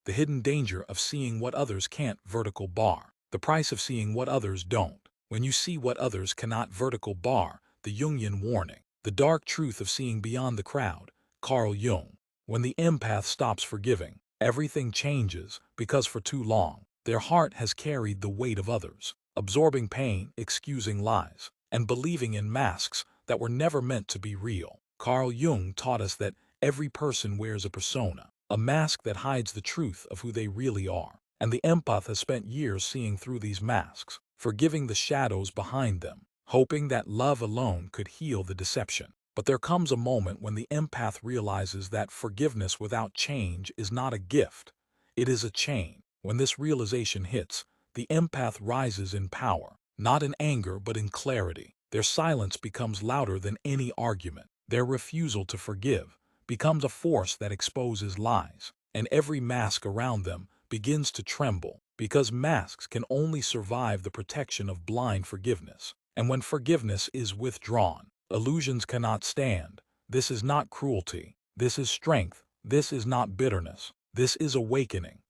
the hidden danger of seeing what others can't, vertical bar, the price of seeing what others don't. When you see what others cannot, vertical bar, the Jungian warning, the dark truth of seeing beyond the crowd, Carl Jung. When the empath stops forgiving, everything changes because for too long, their heart has carried the weight of others, absorbing pain, excusing lies, and believing in masks that were never meant to be real. Carl Jung taught us that every person wears a persona, a mask that hides the truth of who they really are. And the empath has spent years seeing through these masks, forgiving the shadows behind them, hoping that love alone could heal the deception. But there comes a moment when the empath realizes that forgiveness without change is not a gift, it is a chain. When this realization hits, the empath rises in power, not in anger but in clarity. Their silence becomes louder than any argument. Their refusal to forgive becomes a force that exposes lies, and every mask around them begins to tremble, because masks can only survive the protection of blind forgiveness. And when forgiveness is withdrawn, illusions cannot stand. This is not cruelty. This is strength. This is not bitterness. This is awakening.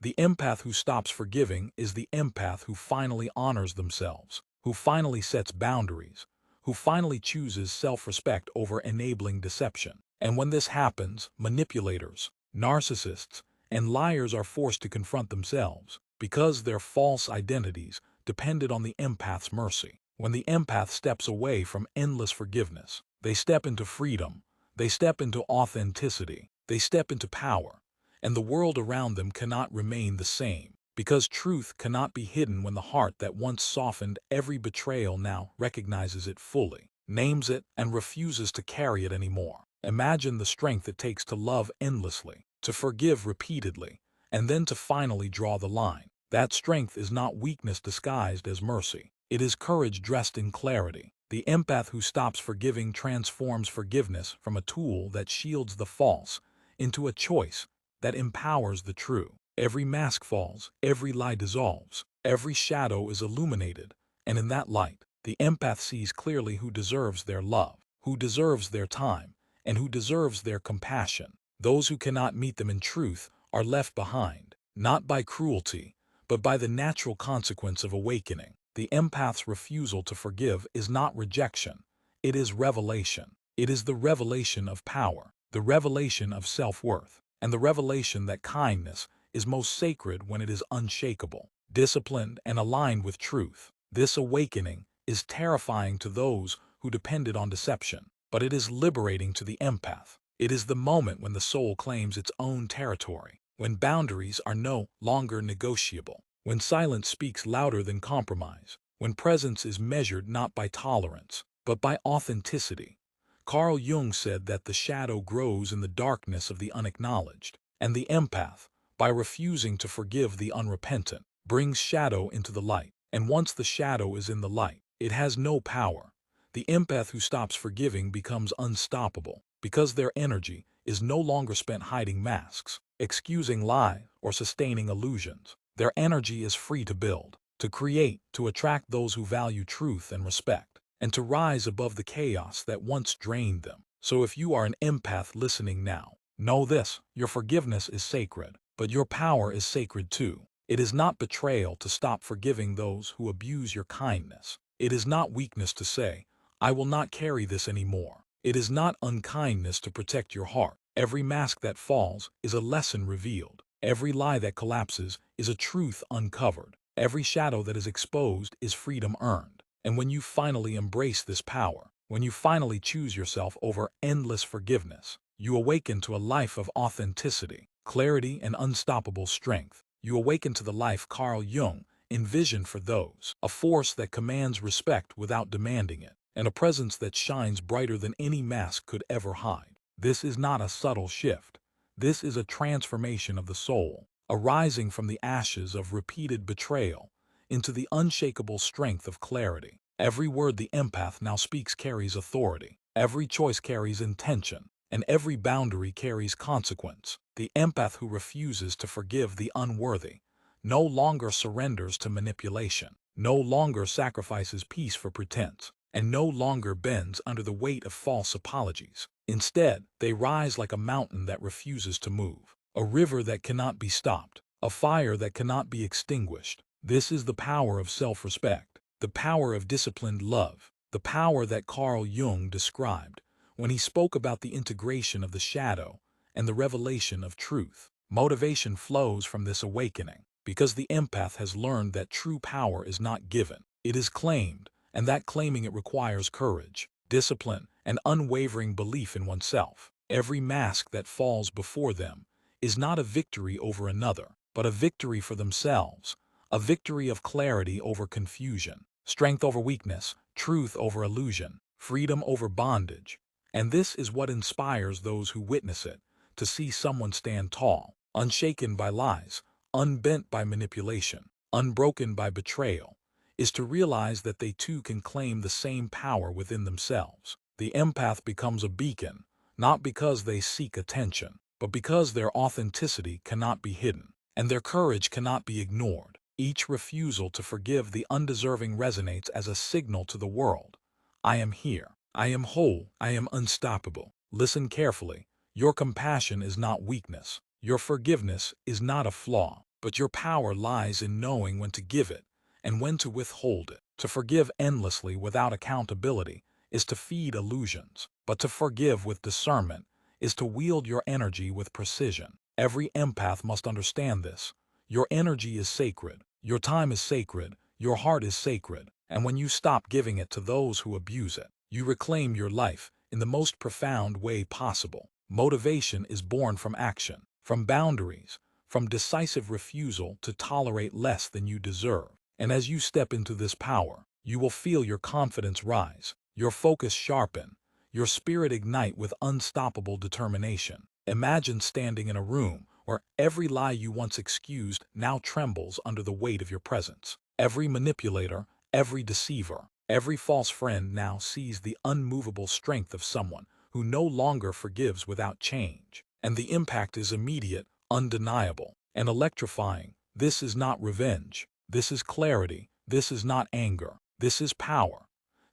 The empath who stops forgiving is the empath who finally honors themselves, who finally sets boundaries, who finally chooses self-respect over enabling deception. And when this happens, manipulators, narcissists, and liars are forced to confront themselves, because their false identities depended on the empath's mercy. When the empath steps away from endless forgiveness, they step into freedom, they step into authenticity, they step into power, and the world around them cannot remain the same, because truth cannot be hidden when the heart that once softened every betrayal now recognizes it fully, names it, and refuses to carry it anymore. Imagine the strength it takes to love endlessly, to forgive repeatedly, and then to finally draw the line. That strength is not weakness disguised as mercy. It is courage dressed in clarity. The empath who stops forgiving transforms forgiveness from a tool that shields the false into a choice that empowers the true. Every mask falls, every lie dissolves, every shadow is illuminated, and in that light, the empath sees clearly who deserves their love, who deserves their time, and who deserves their compassion. Those who cannot meet them in truth are left behind, not by cruelty, but by the natural consequence of awakening. The empath's refusal to forgive is not rejection, it is revelation. It is the revelation of power, the revelation of self-worth, and the revelation that kindness is most sacred when it is unshakable, disciplined, and aligned with truth. This awakening is terrifying to those who depended on deception, but it is liberating to the empath. It is the moment when the soul claims its own territory, when boundaries are no longer negotiable, when silence speaks louder than compromise, when presence is measured not by tolerance, but by authenticity. Carl Jung said that the shadow grows in the darkness of the unacknowledged, and the empath, by refusing to forgive the unrepentant, brings shadow into the light. And once the shadow is in the light, it has no power. The empath who stops forgiving becomes unstoppable, because their energy is no longer spent hiding masks, excusing lies, or sustaining illusions. Their energy is free to build, to create, to attract those who value truth and respect, and to rise above the chaos that once drained them. So if you are an empath listening now, know this: your forgiveness is sacred, but your power is sacred too. It is not betrayal to stop forgiving those who abuse your kindness. It is not weakness to say, "I will not carry this anymore." It is not unkindness to protect your heart. Every mask that falls is a lesson revealed. Every lie that collapses is a truth uncovered. Every shadow that is exposed is freedom earned. And when you finally embrace this power, when you finally choose yourself over endless forgiveness, you awaken to a life of authenticity, clarity, and unstoppable strength. You awaken to the life Carl Jung envisioned for those, a force that commands respect without demanding it, and a presence that shines brighter than any mask could ever hide. This is not a subtle shift. This is a transformation of the soul, a rising from the ashes of repeated betrayal into the unshakable strength of clarity. Every word the empath now speaks carries authority. Every choice carries intention, and every boundary carries consequence. The empath who refuses to forgive the unworthy no longer surrenders to manipulation, no longer sacrifices peace for pretense, and no longer bends under the weight of false apologies. Instead, they rise like a mountain that refuses to move. a river that cannot be stopped, a fire that cannot be extinguished. This is the power of self-respect, the power of disciplined love, the power that Carl Jung described when he spoke about the integration of the shadow and the revelation of truth. Motivation flows from this awakening because the empath has learned that true power is not given, it is claimed, and that claiming it requires courage, discipline, and unwavering belief in oneself. Every mask that falls before them is not a victory over another, but a victory for themselves, a victory of clarity over confusion, strength over weakness, truth over illusion, freedom over bondage. And this is what inspires those who witness it, to see someone stand tall, unshaken by lies, unbent by manipulation, unbroken by betrayal, is to realize that they too can claim the same power within themselves. The empath becomes a beacon, not because they seek attention, but because their authenticity cannot be hidden, and their courage cannot be ignored. Each refusal to forgive the undeserving resonates as a signal to the world. I am here. I am whole. I am unstoppable. Listen carefully. Your compassion is not weakness. Your forgiveness is not a flaw, but your power lies in knowing when to give it and when to withhold it. To forgive endlessly without accountability is to feed illusions, but to forgive with discernment is to wield your energy with precision. Every empath must understand this. Your energy is sacred, your time is sacred, your heart is sacred, and when you stop giving it to those who abuse it, you reclaim your life in the most profound way possible. Motivation is born from action, from boundaries, from decisive refusal to tolerate less than you deserve. And as you step into this power, you will feel your confidence rise, your focus sharpen, your spirit ignite with unstoppable determination. Imagine standing in a room where every lie you once excused now trembles under the weight of your presence. Every manipulator, every deceiver, every false friend now sees the unmovable strength of someone who no longer forgives without change. And the impact is immediate, undeniable, and electrifying. This is not revenge. This is clarity. This is not anger. This is power.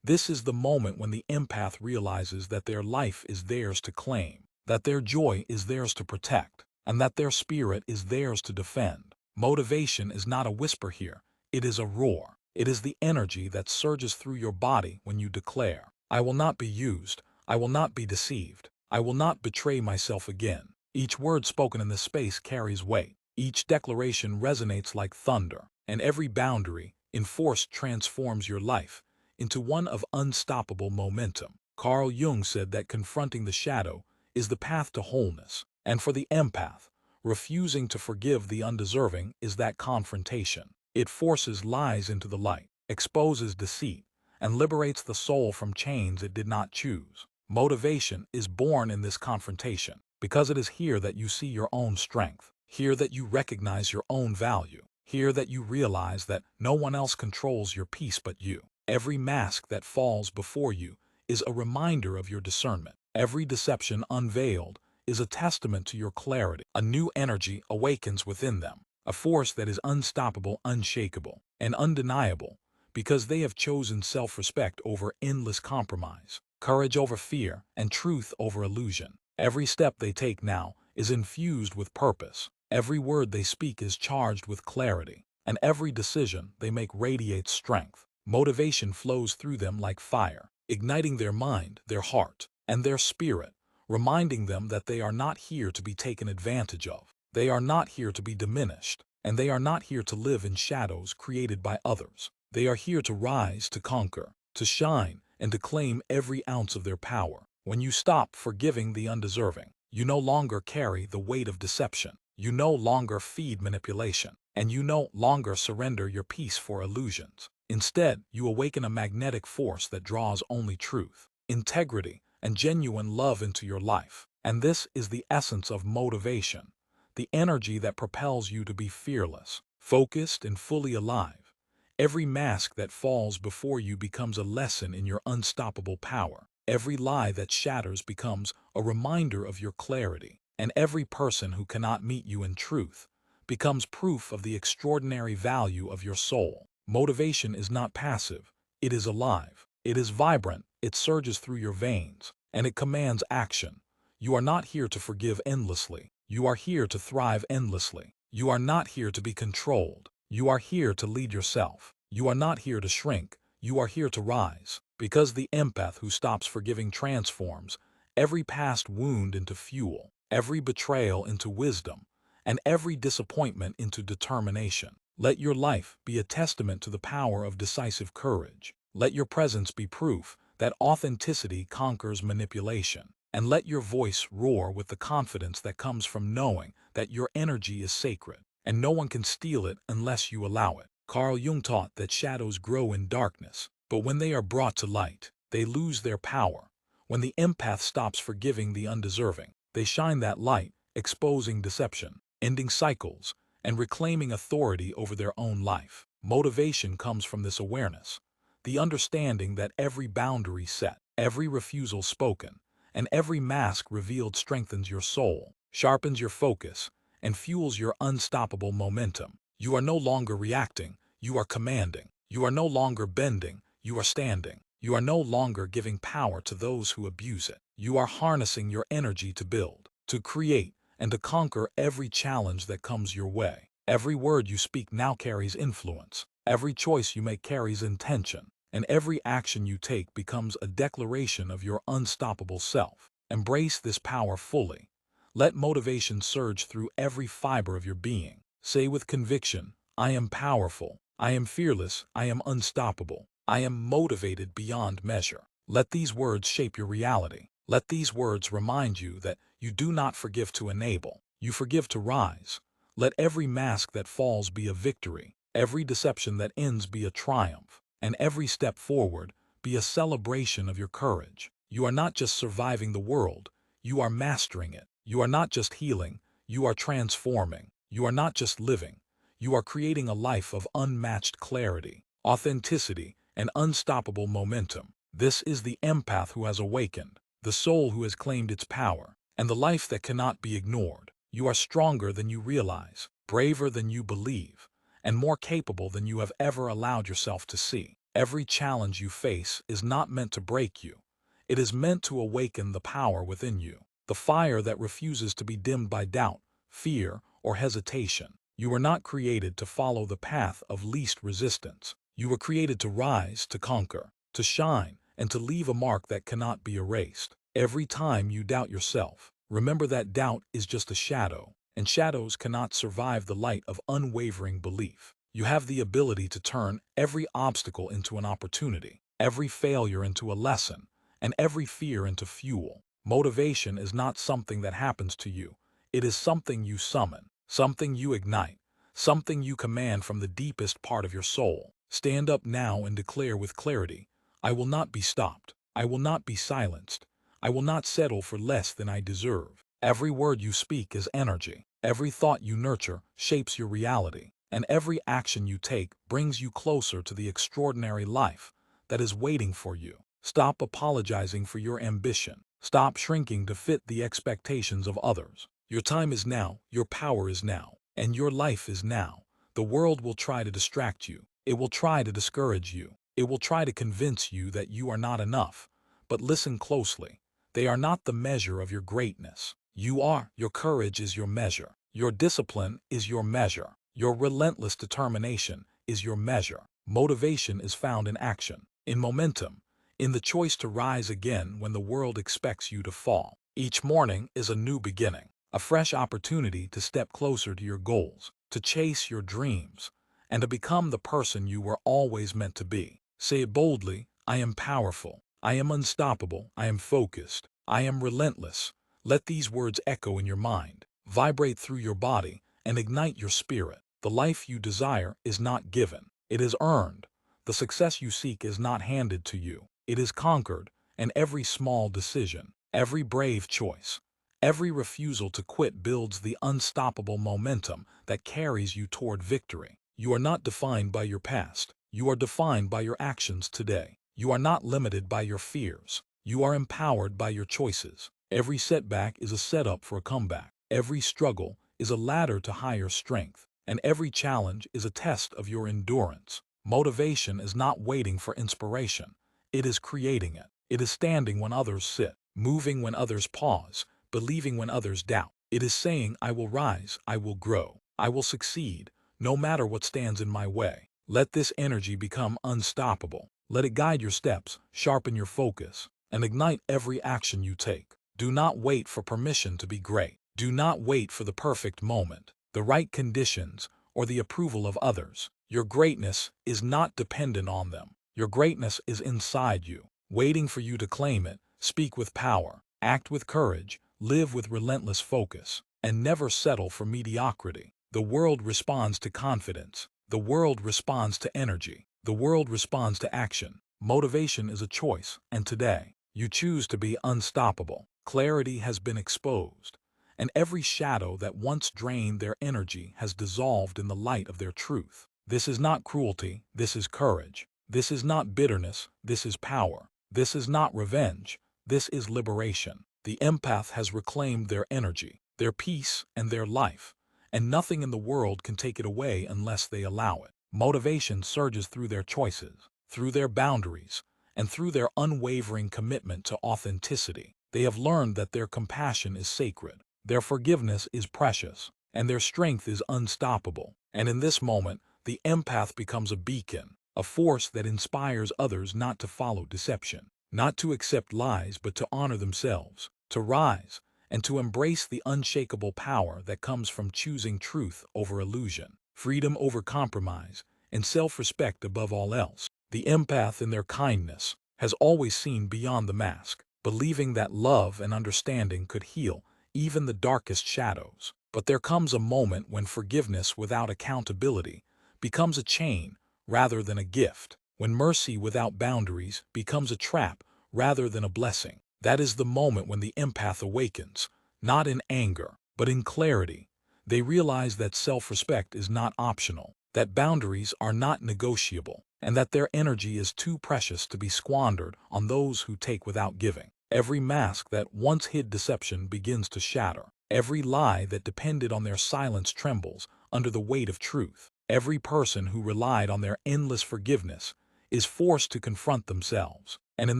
This is the moment when the empath realizes that their life is theirs to claim, that their joy is theirs to protect, and that their spirit is theirs to defend. Motivation is not a whisper here. It is a roar. It is the energy that surges through your body when you declare, I will not be used. I will not be deceived. I will not betray myself again. Each word spoken in this space carries weight. Each declaration resonates like thunder, and every boundary enforced transforms your life into one of unstoppable momentum. Carl Jung said that confronting the shadow is the path to wholeness, and for the empath, refusing to forgive the undeserving is that confrontation. It forces lies into the light, exposes deceit, and liberates the soul from chains it did not choose. Motivation is born in this confrontation, because it is here that you see your own strength, here that you recognize your own value, here that you realize that no one else controls your peace but you. Every mask that falls before you is a reminder of your discernment. Every deception unveiled is a testament to your clarity. A new energy awakens within them, a force that is unstoppable, unshakable, and undeniable, because they have chosen self-respect over endless compromise, courage over fear, and truth over illusion. Every step they take now is infused with purpose. Every word they speak is charged with clarity, and every decision they make radiates strength. Motivation flows through them like fire, igniting their mind, their heart, and their spirit, reminding them that they are not here to be taken advantage of. They are not here to be diminished, and they are not here to live in shadows created by others. They are here to rise, to conquer, to shine, and to claim every ounce of their power. When you stop forgiving the undeserving, you no longer carry the weight of deception. You no longer feed manipulation, and you no longer surrender your peace for illusions. Instead, you awaken a magnetic force that draws only truth, integrity, and genuine love into your life. And this is the essence of motivation, the energy that propels you to be fearless, focused, and fully alive. Every mask that falls before you becomes a lesson in your unstoppable power. Every lie that shatters becomes a reminder of your clarity, and every person who cannot meet you in truth becomes proof of the extraordinary value of your soul. Motivation is not passive, it is alive, it is vibrant, it surges through your veins, and it commands action. You are not here to forgive endlessly, You are here to thrive endlessly. You are not here to be controlled. You are here to lead yourself. You are not here to shrink. You are here to rise. Because the empath who stops forgiving transforms every past wound into fuel, every betrayal into wisdom, and every disappointment into determination. Let your life be a testament to the power of decisive courage. Let your presence be proof that authenticity conquers manipulation. And let your voice roar with the confidence that comes from knowing that your energy is sacred, and no one can steal it unless you allow it. Carl Jung taught that shadows grow in darkness, but when they are brought to light, they lose their power. When the empath stops forgiving the undeserving, they shine that light, exposing deception, ending cycles, and reclaiming authority over their own life. Motivation comes from this awareness, the understanding that every boundary set, every refusal spoken, and every mask revealed strengthens your soul, sharpens your focus, and fuels your unstoppable momentum. You are no longer reacting, you are commanding. You are no longer bending, you are standing. You are no longer giving power to those who abuse it. You are harnessing your energy to build, to create, and to conquer every challenge that comes your way. Every word you speak now carries influence. Every choice you make carries intention. And every action you take becomes a declaration of your unstoppable self. Embrace this power fully. Let motivation surge through every fiber of your being. Say with conviction, I am powerful, I am fearless, I am unstoppable, I am motivated beyond measure. Let these words shape your reality. Let these words remind you that you do not forgive to enable, you forgive to rise. Let every mask that falls be a victory, every deception that ends be a triumph, and every step forward be a celebration of your courage. You are not just surviving the world, you are mastering it. You are not just healing, you are transforming. You are not just living, you are creating a life of unmatched clarity, authenticity, and unstoppable momentum. This is the empath who has awakened, the soul who has claimed its power, and the life that cannot be ignored. You are stronger than you realize, braver than you believe, and more capable than you have ever allowed yourself to see. Every challenge you face is not meant to break you. It is meant to awaken the power within you, the fire that refuses to be dimmed by doubt, fear, or hesitation. You were not created to follow the path of least resistance. You were created to rise, to conquer, to shine, and to leave a mark that cannot be erased. Every time you doubt yourself, remember that doubt is just a shadow, and shadows cannot survive the light of unwavering belief. You have the ability to turn every obstacle into an opportunity, every failure into a lesson, and every fear into fuel. Motivation is not something that happens to you. It is something you summon, something you ignite, something you command from the deepest part of your soul. Stand up now and declare with clarity, I will not be stopped. I will not be silenced. I will not settle for less than I deserve. Every word you speak is energy. Every thought you nurture shapes your reality. And every action you take brings you closer to the extraordinary life that is waiting for you. Stop apologizing for your ambition. Stop shrinking to fit the expectations of others. Your time is now, your power is now, and your life is now. The world will try to distract you. It will try to discourage you. It will try to convince you that you are not enough. But listen closely. They are not the measure of your greatness. You are. Your courage is your measure. Your discipline is your measure. Your relentless determination is your measure. Motivation is found in action, in momentum, in the choice to rise again when the world expects you to fall. Each morning is a new beginning, a fresh opportunity to step closer to your goals, to chase your dreams, and to become the person you were always meant to be. Say it boldly, I am powerful, I am unstoppable, I am focused, I am relentless. Let these words echo in your mind, vibrate through your body, and ignite your spirit. The life you desire is not given, it is earned. The success you seek is not handed to you, it is conquered, and every small decision, every brave choice, every refusal to quit builds the unstoppable momentum that carries you toward victory. You are not defined by your past, you are defined by your actions today. You are not limited by your fears, you are empowered by your choices. Every setback is a setup for a comeback. Every struggle is a ladder to higher strength, and every challenge is a test of your endurance. Motivation is not waiting for inspiration. It is creating it. It is standing when others sit, moving when others pause, believing when others doubt. It is saying, I will rise, I will grow, I will succeed, no matter what stands in my way. Let this energy become unstoppable. Let it guide your steps, sharpen your focus, and ignite every action you take. Do not wait for permission to be great. Do not wait for the perfect moment, the right conditions, or the approval of others. Your greatness is not dependent on them. Your greatness is inside you, waiting for you to claim it. Speak with power, act with courage, live with relentless focus, and never settle for mediocrity. The world responds to confidence. The world responds to energy. The world responds to action. Motivation is a choice, and today, you choose to be unstoppable. Clarity has been exposed, and every shadow that once drained their energy has dissolved in the light of their truth. This is not cruelty, this is courage. This is not bitterness, this is power. This is not revenge, this is liberation. The empath has reclaimed their energy, their peace, and their life, and nothing in the world can take it away unless they allow it. Motivation surges through their choices, through their boundaries, and through their unwavering commitment to authenticity. They have learned that their compassion is sacred, their forgiveness is precious, and their strength is unstoppable. And in this moment, the empath becomes a beacon, a force that inspires others not to follow deception, not to accept lies but to honor themselves, to rise, and to embrace the unshakable power that comes from choosing truth over illusion, freedom over compromise, and self-respect above all else. The empath, in their kindness, has always seen beyond the mask, believing that love and understanding could heal even the darkest shadows. But there comes a moment when forgiveness without accountability becomes a chain rather than a gift, when mercy without boundaries becomes a trap rather than a blessing. That is the moment when the empath awakens, not in anger, but in clarity. They realize that self-respect is not optional, that boundaries are not negotiable, and that their energy is too precious to be squandered on those who take without giving. Every mask that once hid deception begins to shatter. Every lie that depended on their silence trembles under the weight of truth. Every person who relied on their endless forgiveness is forced to confront themselves. And in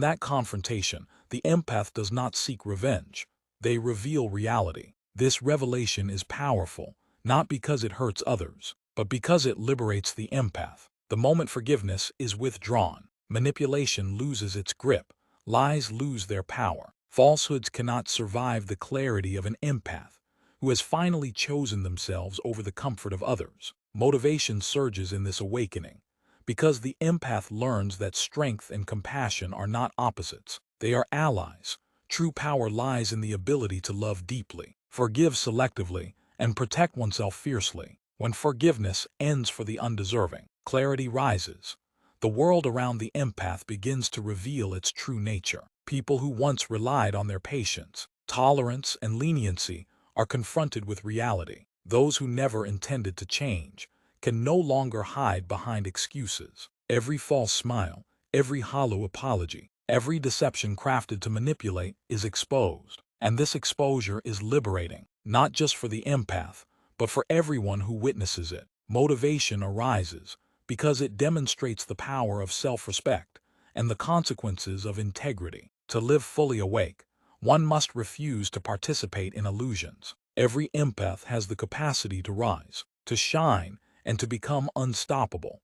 that confrontation, the empath does not seek revenge. They reveal reality. This revelation is powerful, not because it hurts others, but because it liberates the empath. The moment forgiveness is withdrawn, manipulation loses its grip, lies lose their power. Falsehoods cannot survive the clarity of an empath who has finally chosen themselves over the comfort of others. Motivation surges in this awakening, because the empath learns that strength and compassion are not opposites, they are allies. True power lies in the ability to love deeply, forgive selectively, and protect oneself fiercely. When forgiveness ends for the undeserving, clarity rises. The world around the empath begins to reveal its true nature. People who once relied on their patience, tolerance, and leniency are confronted with reality. Those who never intended to change can no longer hide behind excuses. Every false smile, every hollow apology, every deception crafted to manipulate is exposed. And this exposure is liberating, not just for the empath, but for everyone who witnesses it. Motivation arises because it demonstrates the power of self-respect and the consequences of integrity. To live fully awake, one must refuse to participate in illusions. Every empath has the capacity to rise, to shine, and to become unstoppable.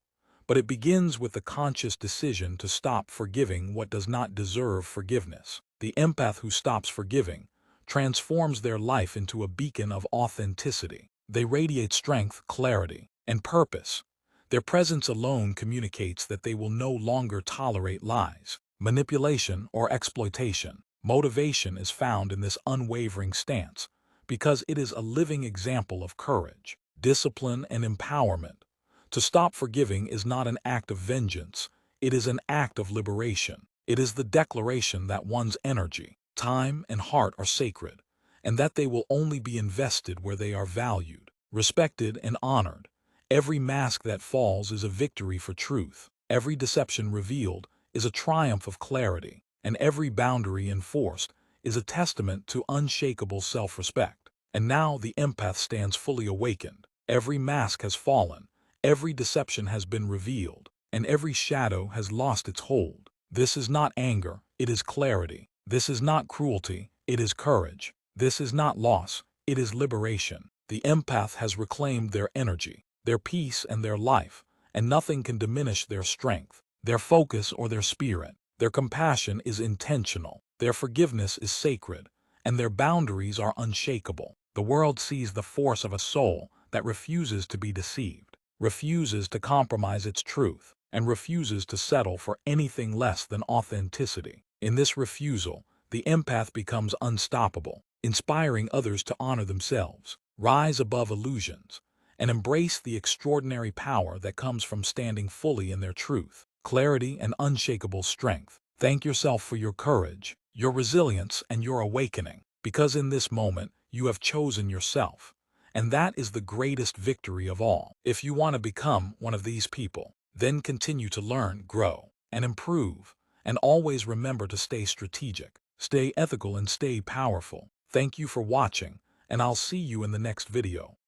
But it begins with the conscious decision to stop forgiving what does not deserve forgiveness. The empath who stops forgiving transforms their life into a beacon of authenticity. They radiate strength, clarity, and purpose. Their presence alone communicates that they will no longer tolerate lies, manipulation, or exploitation. Motivation is found in this unwavering stance because it is a living example of courage, discipline, and empowerment. To stop forgiving is not an act of vengeance, it is an act of liberation. It is the declaration that one's energy, time, and heart are sacred, and that they will only be invested where they are valued, respected, and honored. Every mask that falls is a victory for truth. Every deception revealed is a triumph of clarity, and every boundary enforced is a testament to unshakable self-respect. And now the empath stands fully awakened. Every mask has fallen, every deception has been revealed, and every shadow has lost its hold. This is not anger, it is clarity. This is not cruelty, it is courage. This is not loss, It is liberation. The empath has reclaimed their energy, their peace, and their life, and nothing can diminish their strength, their focus, or their spirit. Their compassion is intentional, their forgiveness is sacred, and their boundaries are unshakable. The world sees the force of a soul that refuses to be deceived, refuses to compromise its truth, and refuses to settle for anything less than authenticity. In this refusal, the empath becomes unstoppable, inspiring others to honor themselves, rise above illusions, and embrace the extraordinary power that comes from standing fully in their truth, clarity, and unshakable strength. Thank yourself for your courage, your resilience, and your awakening, because in this moment you have chosen yourself, and that is the greatest victory of all. If you want to become one of these people, then continue to learn, grow, and improve, and always remember to stay strategic, stay ethical, and stay powerful. Thank you for watching, and I'll see you in the next video.